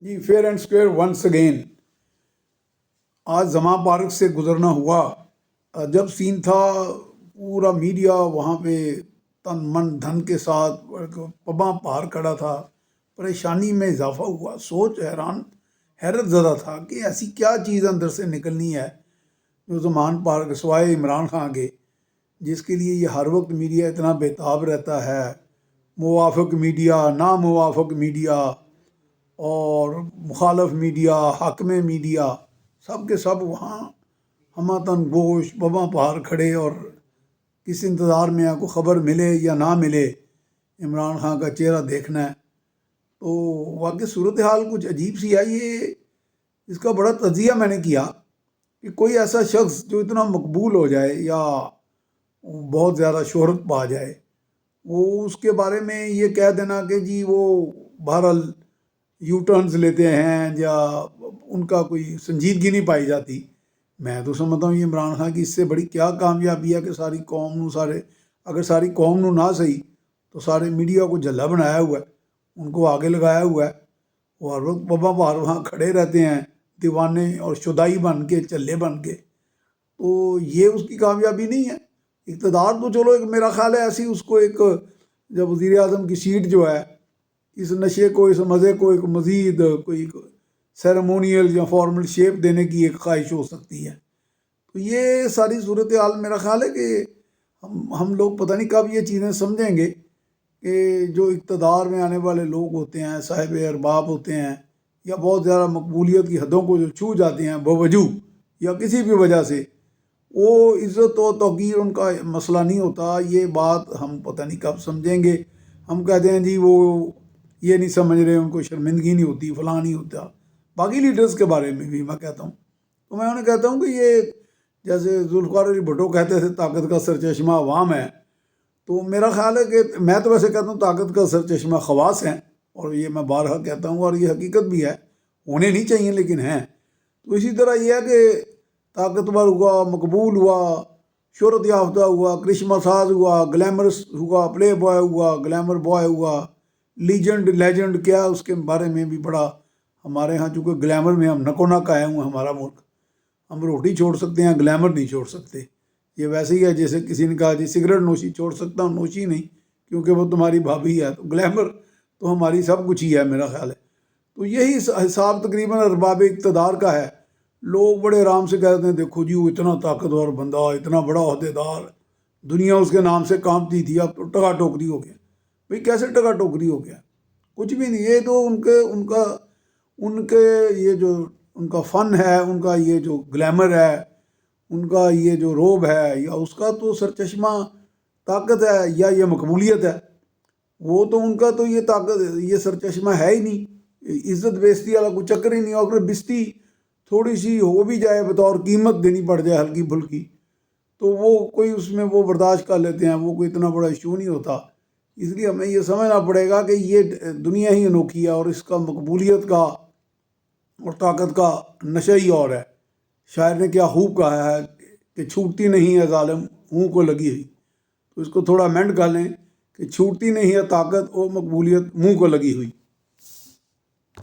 G fair and square once again آج Zaman park سے گزرنا ہوا۔ جب سین تھا پورا میڈیا وہاں پہ تن من دھن کے ساتھ پباں پار کھڑا تھا، پریشانی میں اضافہ ہوا۔ سوچ حیرت زدہ تھا کہ ایسی کیا چیز اندر سے نکلنی ہے جو زمان پارک سوائے عمران خان کے، جس کے لیے یہ ہر وقت میڈیا اتنا بےتاب رہتا ہے، موافق میڈیا، ناموافق میڈیا اور مخالف میڈیا، حق میں میڈیا، سب کے سب وہاں ہماتن گوش بباں پہاڑ کھڑے اور کس انتظار میں ہے، کو خبر ملے یا نہ ملے عمران خان کا چہرہ دیکھنا ہے۔ تو واقعی صورتحال کچھ عجیب سی ہے۔ اس کا بڑا تجزیہ میں نے کیا کہ کوئی ایسا شخص جو اتنا مقبول ہو جائے یا بہت زیادہ شہرت پا جائے، وہ اس کے بارے میں یہ کہہ دینا کہ جی وہ بہرحال یو ٹرنز لیتے ہیں یا ان کا کوئی سنجیدگی نہیں پائی جاتی۔ میں تو سمجھتا ہوں یہ عمران خان کی اس سے بڑی کیا کامیابی ہے کہ ساری قوم نو اگر ساری قوم نو نہ صحیح تو سارے میڈیا کو جھلا بنایا ہوا ہے، ان کو آگے لگایا ہوا ہے۔ وہ ہر وقت بابا بہار وہاں کھڑے رہتے ہیں، دیوانے اور شدائی بن کے، چلے بن کے۔ تو یہ اس کی کامیابی نہیں ہے۔ اقتدار تو چلو ایک میرا خیال ہے ایسی اس کو ایک جب وزیر اعظم کی سیٹ جو ہے، اس نشے کو، اس مزے کو ایک مزید کوئی سیریمونیل یا فارمل شیپ دینے کی ایک خواہش ہو سکتی ہے۔ تو یہ ساری صورتحال میرا خیال ہے کہ ہم لوگ پتہ نہیں کب یہ چیزیں سمجھیں گے کہ جو اقتدار میں آنے والے لوگ ہوتے ہیں، صاحب ارباب ہوتے ہیں، یا بہت زیادہ مقبولیت کی حدوں کو جو چھو جاتے ہیں بوجہ یا کسی بھی وجہ سے، وہ عزت و توقیر ان کا مسئلہ نہیں ہوتا۔ یہ بات ہم پتہ نہیں کب سمجھیں گے۔ ہم کہتے ہیں جی وہ یہ نہیں سمجھ رہے، ان کو شرمندگی نہیں ہوتی، فلاں نہیں ہوتا۔ باقی لیڈرز کے بارے میں بھی میں کہتا ہوں، تو میں انہیں کہتا ہوں کہ یہ جیسے ذوالفقار علی بھٹو کہتے تھے طاقت کا سرچشمہ عوام ہے، تو میرا خیال ہے کہ میں تو ویسے کہتا ہوں طاقت کا سرچشمہ خواص ہیں، اور یہ میں بارہا کہتا ہوں اور یہ حقیقت بھی ہے، ہونے نہیں چاہیے لیکن ہیں۔ تو اسی طرح یہ ہے کہ طاقتور ہوا، مقبول ہوا، شہرت یافتہ ہوا، کرشمہ ساز ہوا، گلیمرس ہوا، پلے بوائے ہوا، گلیمر بوائے ہوا، لیجنڈ کیا، اس کے بارے میں بھی بڑا ہمارے ہاں چونکہ گلیمر میں ہم نکو نک آئے ہوئے ہمارا ملک، ہم روٹی چھوڑ سکتے ہیں، گلیمر نہیں چھوڑ سکتے۔ یہ ویسے ہی ہے جیسے کسی نے کہا جی سگریٹ نوشی چھوڑ سکتا ہوں، نوشی نہیں کیونکہ وہ تمہاری بھابھی ہے۔ تو گلیمر تو ہماری سب کچھ ہی ہے میرا خیال ہے۔ تو یہی حساب تقریباً ارباب اقتدار کا ہے۔ لوگ بڑے آرام سے کہتے ہیں دیکھو جی وہ اتنا طاقتور بندہ، اتنا بڑا عہدیدار، دنیا اس کے نام سے کانپتی تھی، اب تو ٹکا ٹوکری ہو گیا۔ بھئی کیسے ٹکا ٹوکری ہو گیا؟ کچھ بھی نہیں۔ یہ تو ان کے یہ جو ان کا فن ہے، ان کا یہ جو گلیمر ہے، ان کا یہ جو روب ہے، یا اس کا تو سرچشمہ طاقت ہے یا یہ مقبولیت ہے۔ وہ تو ان کا تو یہ طاقت، یہ سرچشمہ ہے ہی نہیں۔ عزت بیزتی والا کوئی چکر ہی نہیں۔ اور اگر بیزتی تھوڑی سی ہو بھی جائے، بطور قیمت دینی پڑ جائے ہلکی پھلکی، تو وہ کوئی اس میں وہ برداشت کر لیتے ہیں، وہ کوئی اتنا بڑا ایشو نہیں ہوتا۔ اس لیے ہمیں یہ سمجھنا پڑے گا کہ یہ دنیا ہی انوکھی ہے، اور اس کا مقبولیت کا اور طاقت کا نشہ ہی اور ہے۔ شاعر نے کیا خوب کہا ہے کہ چھوٹتی نہیں ہے ظالم منہ کو لگی ہوئی۔ تو اس کو تھوڑا مینڈ کر لیں کہ چھوٹتی نہیں ہے طاقت اور مقبولیت منہ کو لگی ہوئی۔